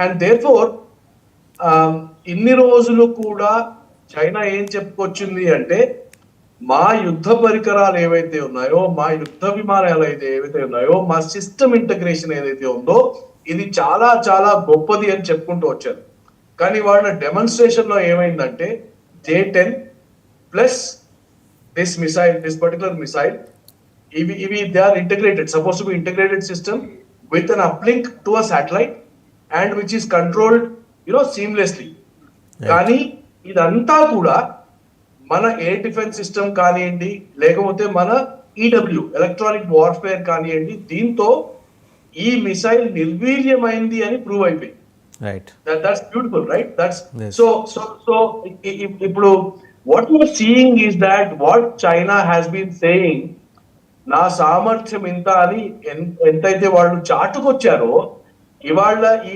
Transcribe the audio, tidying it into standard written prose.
And therefore ఇన్ని రోజులు కూడా చైనా ఏం చెప్పుకొచ్చింది అంటే మా యుద్ధ పరికరాలు ఏవైతే ఉన్నాయో, మా యుద్ధ విమానాలు ఏవైతే ఉన్నాయో, మా సిస్టమ్ ఇంటగ్రేషన్ ఏదైతే ఉందో ఇది చాలా చాలా గొప్పది అని చెప్పుకుంటూ వచ్చారు. కానీ వాళ్ళ డెమాన్స్ట్రేషన్ లో ఏమైందంటే J-10 plus this particular missile, ఇవి they are integrated, suppose to be integrated system with an uplink to a satellite and which is controlled seamlessly. కానీ ఇదంతా కూడా మన ఎయిర్ డిఫెన్స్ సిస్టమ్ కానివ్వండి, లేకపోతే మన ఈడబ్ల్యూ ఎలక్ట్రానిక్ వార్ఫేర్ కానివ్వండి, దీంతో ఈ మిసైల్ నిర్వీర్యమైంది అని ప్రూవ్ అయిపోయింది. That's beautiful, right? That's yes. So ఇప్పుడు what we are seeing is that what China has been saying, నా సామర్థ్యం ఇంత అని ఎంతైతే వాళ్ళు చాటుకొచ్చారో, ఇవాళ ఈ